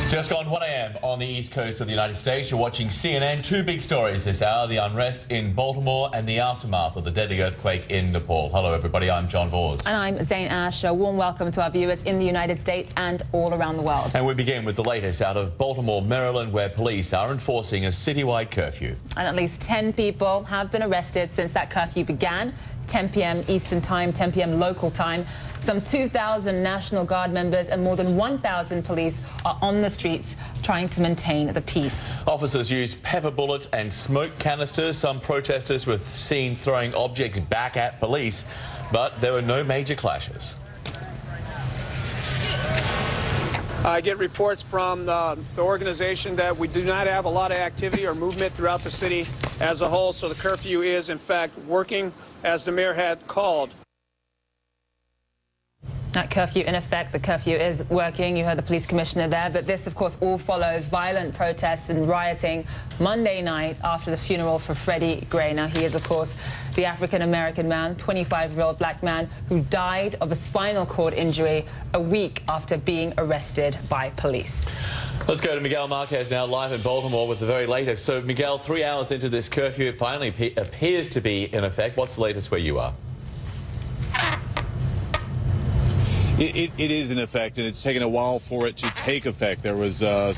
Just gone 1 a.m. on the east coast of the United States. You're watching CNN. Two big stories this hour: the unrest in Baltimore and the aftermath of the deadly earthquake in Nepal. Hello, everybody. I'm John Vors. And I'm Zane Ash. A warm welcome to our viewers in the United States and all around the world. And we begin with the latest out of Baltimore, Maryland, where police are enforcing a citywide curfew. And at least 10 people have been arrested since that curfew began. 10 p.m. Eastern Time, 10 p.m. local time. Some 2,000 National Guard members and more than 1,000 police are on the streets trying to maintain the peace. Officers used pepper bullets and smoke canisters. Some protesters were seen throwing objects back at police, but there were no major clashes. I get reports from the organization that we do not have a lot of activity or movement throughout the city as a whole, so the curfew is, in fact, working as the mayor had called. That curfew in effect, the curfew is working. You heard the police commissioner there, but this, of course, all follows violent protests and rioting Monday night after the funeral for Freddie Gray. Now, he is, of course, the African-American man, 25-year-old black man who died of a spinal cord injury a week after being arrested by police. Let's go to Miguel Marquez now, live in Baltimore with the very latest. So, Miguel, 3 hours into this curfew, it finally appears to be in effect. What's the latest where you are? It is in effect, and it's taken a while for it to take effect. There was a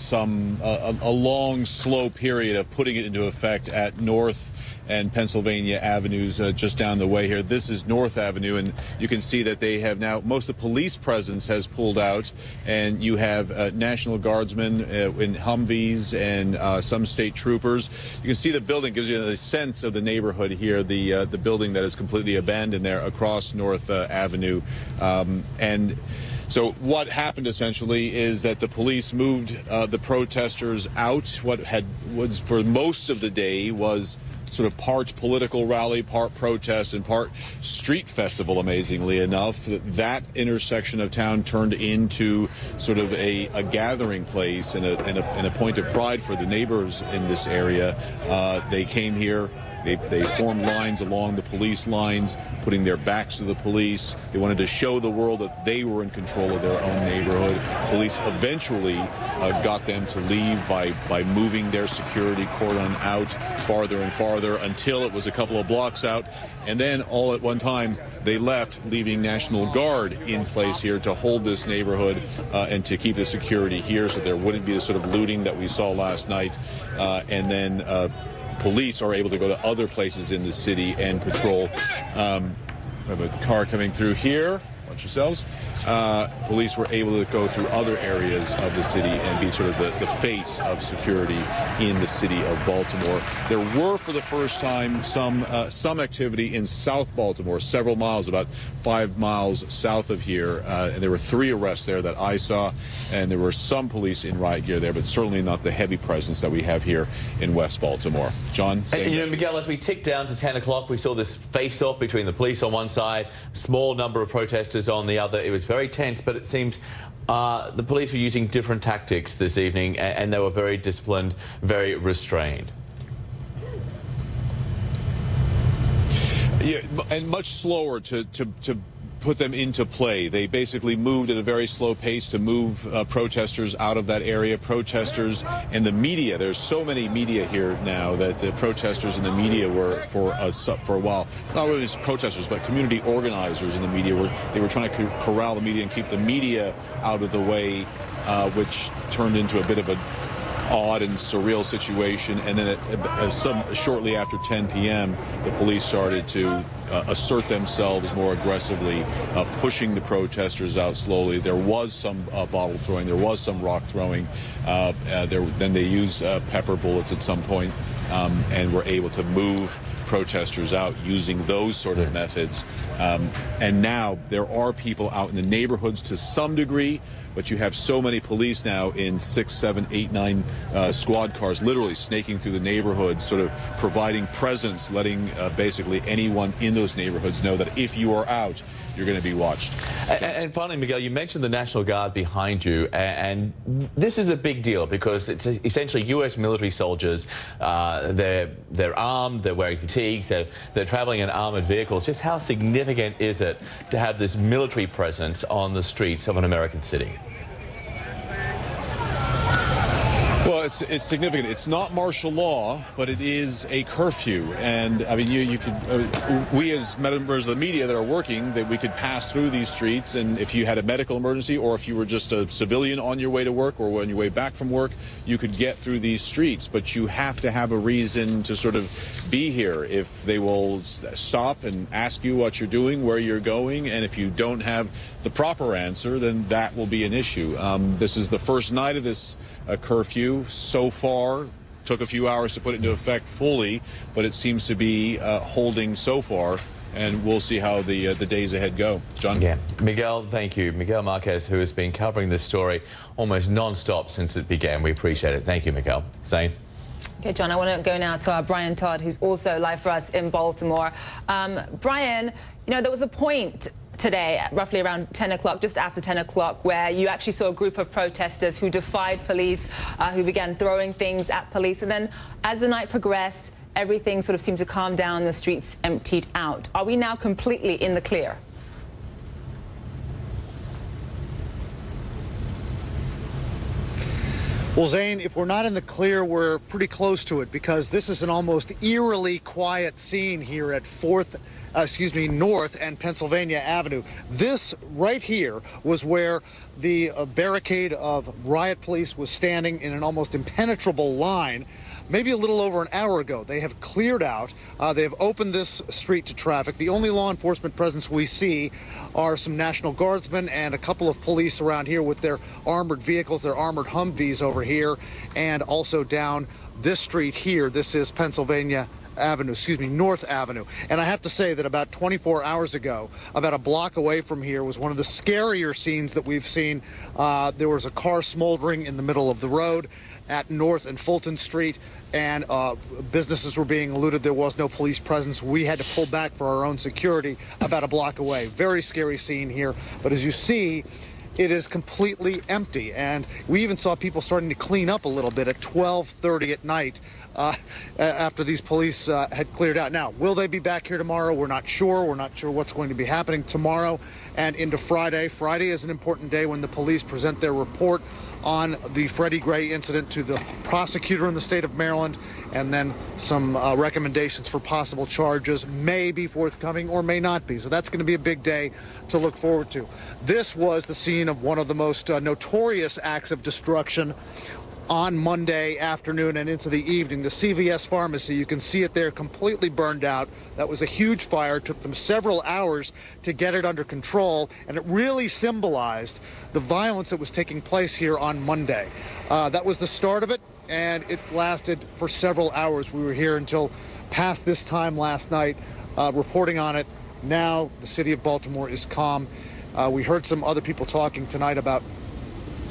long, slow period of putting it into effect at North and Pennsylvania Avenues just down the way here. This is North Avenue, and you can see that they have now, most of the police presence has pulled out, and you have National Guardsmen in Humvees and some state troopers. You can see the building, gives you the sense of the neighborhood here, the building that is completely abandoned there across North Avenue. And so what happened essentially is that the police moved the protesters out. What was for most of the day was sort of part political rally, part protest, and part street festival, amazingly enough. That intersection of town turned into sort of a gathering place and a point of pride for the neighbors in this area. They came here. They formed lines along the police lines, putting their backs to the police. They wanted to show the world that they were in control of their own neighborhood. Police eventually got them to leave by moving their security cordon out farther and farther until it was a couple of blocks out. And then all at one time, they left, leaving National Guard in place here to hold this neighborhood and to keep the security here so there wouldn't be the sort of looting that we saw last night. And then police are able to go to other places in the city and patrol. We have a car coming through here. Watch yourselves. Police were able to go through other areas of the city and be sort of the face of security in the city of Baltimore. There were, for the first time, some activity in South Baltimore, several miles, about 5 miles south of here. And there were 3 arrests there that I saw, and there were some police in riot gear there, but certainly not the heavy presence that we have here in West Baltimore. John? And, you know, Miguel, as we tick down to 10 o'clock, we saw this face-off between the police on one side, small number of protesters on the other. It was very tense, but it seems the police were using different tactics this evening, and they were very disciplined, very restrained. Yeah, and much slower to put them into play. They basically moved at a very slow pace to move protesters out of that area. Protesters and the media, there's so many media here now that the protesters and the media were for a while, not really just protesters, but community organizers in the media, they were trying to corral the media and keep the media out of the way, which turned into a bit of an odd and surreal situation. And then shortly after 10 p.m., the police started to assert themselves more aggressively, pushing the protesters out slowly. There was some bottle throwing. There was some rock throwing. Then they used pepper bullets at some point, and were able to move protesters out using those sort of methods. And now there are people out in the neighborhoods to some degree, but you have so many police now in 6, 7, 8, 9 squad cars literally snaking through the neighborhoods, sort of providing presence, letting basically anyone in those neighborhoods know that if you are out, you're going to be watched. And finally, Miguel, you mentioned the National Guard behind you, and this is a big deal because it's essentially U.S. military soldiers. They're armed, they're wearing fatigues, they're traveling in armored vehicles. Just how significant is it to have this military presence on the streets of an American city? Well, it's significant. It's not martial law, but it is a curfew. And I mean, you could, we as members of the media that are working, that we could pass through these streets, and if you had a medical emergency, or if you were just a civilian on your way to work or on your way back from work, you could get through these streets. But you have to have a reason to sort of be here. If they will stop and ask you what you're doing, where you're going, and if you don't have the proper answer, then that will be an issue. This is the first night of this curfew so far. Took a few hours to put it into effect fully, but it seems to be holding so far, and we'll see how the days ahead go. John? Yeah. Miguel, thank you. Miguel Marquez, who has been covering this story almost non-stop since it began. We appreciate it. Thank you, Miguel. Zane? Okay, John, I want to go now to our Brian Todd, who's also live for us in Baltimore. Brian, you know, there was a point today, roughly around 10 o'clock, just after 10 o'clock, where you actually saw a group of protesters who defied police, who began throwing things at police. And then as the night progressed, everything sort of seemed to calm down, the streets emptied out. Are we now completely in the clear? Well, Zane, if we're not in the clear, we're pretty close to it, because this is an almost eerily quiet scene here at North and Pennsylvania Avenue. This right here was where the barricade of riot police was standing in an almost impenetrable line maybe a little over an hour ago. They have cleared out. They have opened this street to traffic. The only law enforcement presence we see are some National Guardsmen and a couple of police around here with their armored vehicles, their armored Humvees over here, and also down this street here. This is Pennsylvania Avenue, North Avenue. And I have to say that about 24 hours ago, about a block away from here, was one of the scarier scenes that we've seen. There was a car smoldering in the middle of the road at North and Fulton Street, and businesses were being looted. There was no police presence. We had to pull back for our own security about a block away. Very scary scene here. But as you see, it is completely empty. And we even saw people starting to clean up a little bit at 12:30 at night after these police had cleared out. Now, will they be back here tomorrow? We're not sure. We're not sure what's going to be happening tomorrow and into Friday. Friday is an important day when the police present their report on the Freddie Gray incident to the prosecutor in the state of Maryland, and then some recommendations for possible charges may be forthcoming or may not be. So that's going to be a big day to look forward to. This was the scene of one of the most notorious acts of destruction on Monday afternoon and into the evening. The CVS pharmacy, you can see it there, completely burned out. That was a huge fire. It took them several hours to get it under control, and it really symbolized the violence that was taking place here on Monday. That was the start of it, and it lasted for several hours. We were here until past this time last night reporting on it. Now the city of Baltimore is calm. We heard some other people talking tonight about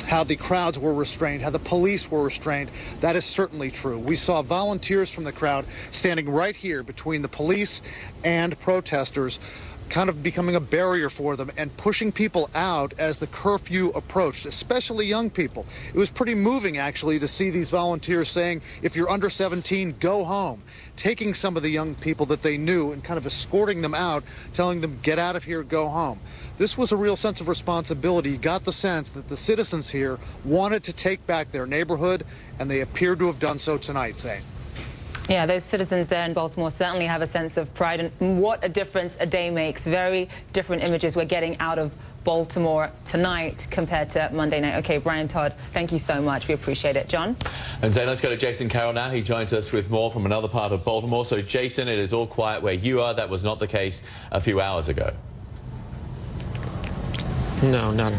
how the crowds were restrained, how the police were restrained. That is certainly true. We saw volunteers from the crowd standing right here between the police and protesters, kind of becoming a barrier for them and pushing people out as the curfew approached, especially young people. It was pretty moving, actually, to see these volunteers saying, if you're under 17, go home, taking some of the young people that they knew and kind of escorting them out, telling them, get out of here, go home. This was a real sense of responsibility. You got the sense that the citizens here wanted to take back their neighborhood, and they appear to have done so tonight, Zane. Yeah, those citizens there in Baltimore certainly have a sense of pride, and what a difference a day makes. Very different images we're getting out of Baltimore tonight compared to Monday night. Okay, Brian Todd, thank you so much. We appreciate it. John? And so let's go to Jason Carroll now. He joins us with more from another part of Baltimore. So, Jason, it is all quiet where you are. That was not the case a few hours ago. No, not.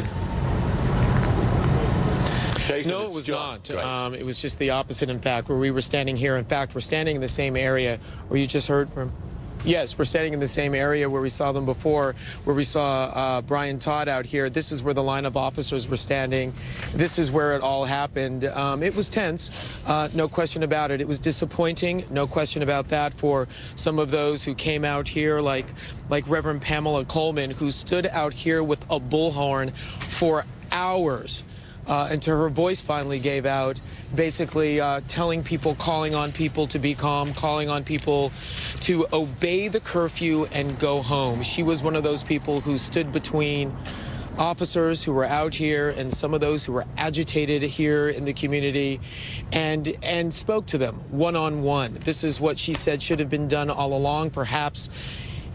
Jason, no, it was not. Right. It was just the opposite, in fact, where we were standing here. In fact, we're standing in the same area where you just heard from. Yes, we're standing in the same area where we saw them before, where we saw Brian Todd out here. This is where the line of officers were standing. This is where it all happened. It was tense, no question about it. It was disappointing, no question about that, for some of those who came out here, like Reverend Pamela Coleman, who stood out here with a bullhorn for hours until her voice finally gave out, basically telling people, calling on people to be calm, calling on people to obey the curfew and go home. She was one of those people who stood between officers who were out here and some of those who were agitated here in the community and spoke to them one-on-one. This is what she said should have been done all along. Perhaps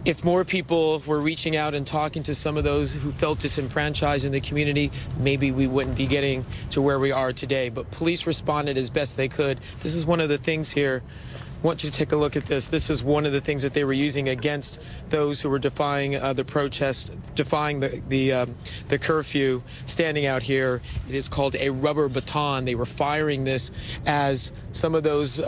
if more people were reaching out and talking to some of those who felt disenfranchised in the community, maybe we wouldn't be getting to where we are today. But police responded as best they could. This is one of the things here. I want you to take a look at this. This is one of the things that they were using against those who were defying the protest, defying the curfew, standing out here. It is called a rubber baton. They were firing this as some of those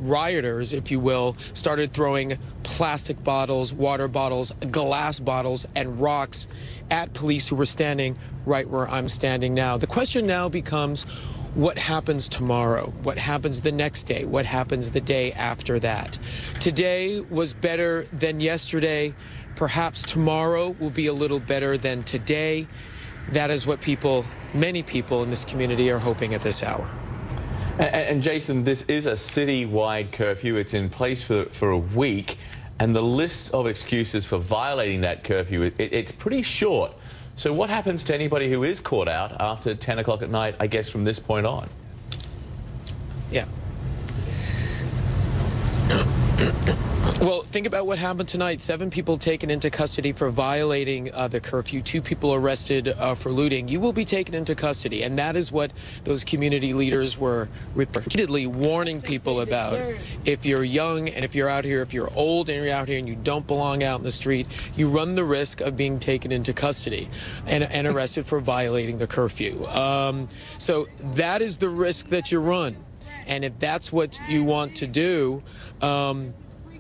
rioters, if you will, started throwing plastic bottles, water bottles, glass bottles, and rocks at police who were standing right where I'm standing now. The question now becomes, what happens tomorrow? What happens the next day? What happens the day after that? Today was better than yesterday. Perhaps tomorrow will be a little better than today. That is what many people in this community are hoping at this hour. And Jason, this is a citywide curfew. It's in place for a week, and the list of excuses for violating that curfew, it's pretty short. So what happens to anybody who is caught out after 10 o'clock at night, I guess, from this point on? Yeah. Well, think about what happened tonight. 7 people taken into custody for violating the curfew. 2 people arrested for looting. You will be taken into custody, and that is what those community leaders were repeatedly warning people about. If you're young and if you're out here, if you're old and you're out here and you don't belong out in the street, you run the risk of being taken into custody and arrested for violating the curfew. So that is the risk that you run. And if that's what you want to do,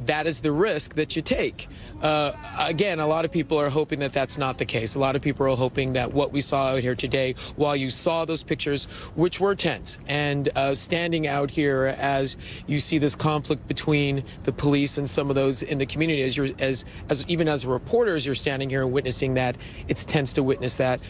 that is the risk that you take. Again, a lot of people are hoping that that's not the case. A lot of people are hoping that what we saw out here today, while you saw those pictures, which were tense, and standing out here as you see this conflict between the police and some of those in the community, even as reporters, you're standing here and witnessing that. It's tense to witness that.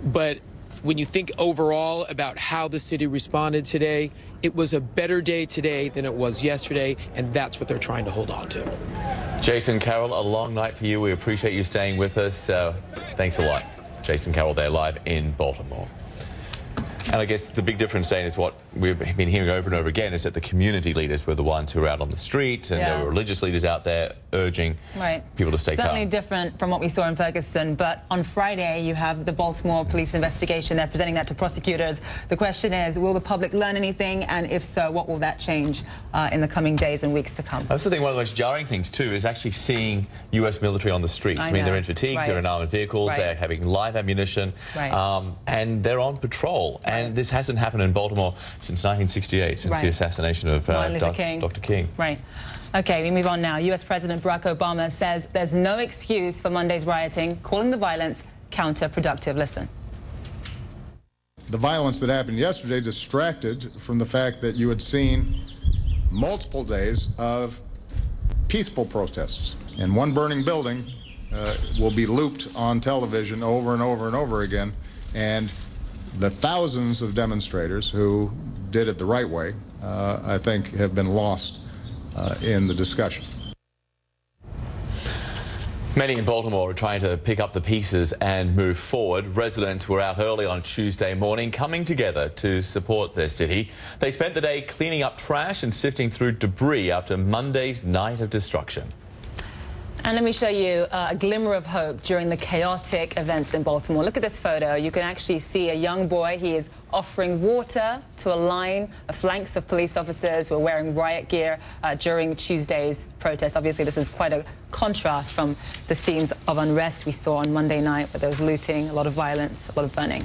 But when you think overall about how the city responded today, it was a better day today than it was yesterday, and that's what they're trying to hold on to. Jason Carroll, a long night for you. We appreciate you staying with us. Thanks a lot. Jason Carroll there live in Baltimore. And I guess the big difference, Zane, is what we've been hearing over and over again, is that the community leaders were the ones who were out on the street, and there were religious leaders out there urging people to stay calm. Certainly different from what we saw in Ferguson, but on Friday you have the Baltimore police investigation. They're presenting that to prosecutors. The question is, will the public learn anything, and if so, what will that change in the coming days and weeks to come? I also think one of the most jarring things, too, is actually seeing U.S. military on the streets. I mean, they're in fatigues, they're in armoured vehicles, they're having live ammunition, and they're on patrol. And this hasn't happened in Baltimore since 1968, since the assassination of Dr. King. Right. Okay, we move on now. U.S. President Barack Obama says there's no excuse for Monday's rioting, calling the violence counterproductive. Listen. The violence that happened yesterday distracted from the fact that you had seen multiple days of peaceful protests. And one burning building will be looped on television over and over and over again. And the thousands of demonstrators who did it the right way, I think, have been lost in the discussion. Many in Baltimore are trying to pick up the pieces and move forward. Residents were out early on Tuesday morning, coming together to support their city. They spent the day cleaning up trash and sifting through debris after Monday's night of destruction. And let me show you a glimmer of hope during the chaotic events in Baltimore. Look at this photo. You can actually see a young boy. He is offering water to a line of flanks of police officers who are wearing riot gear during Tuesday's protest. Obviously, this is quite a contrast from the scenes of unrest we saw on Monday night, where there was looting, a lot of violence, a lot of burning.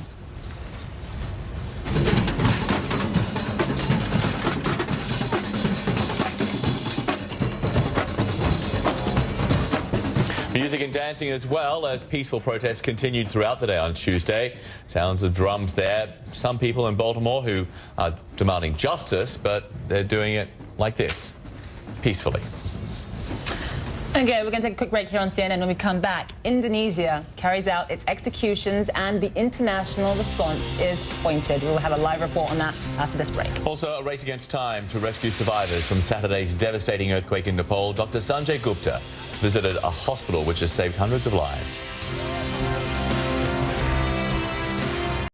Music and dancing as well, as peaceful protests continued throughout the day on Tuesday. Sounds of drums there. Some people in Baltimore who are demanding justice, but they're doing it like this, peacefully. Okay, we're going to take a quick break here on CNN. When we come back, Indonesia carries out its executions and the international response is pointed. We'll have a live report on that after this break. Also, a race against time to rescue survivors from Saturday's devastating earthquake in Nepal. Dr. Sanjay Gupta visited a hospital which has saved hundreds of lives.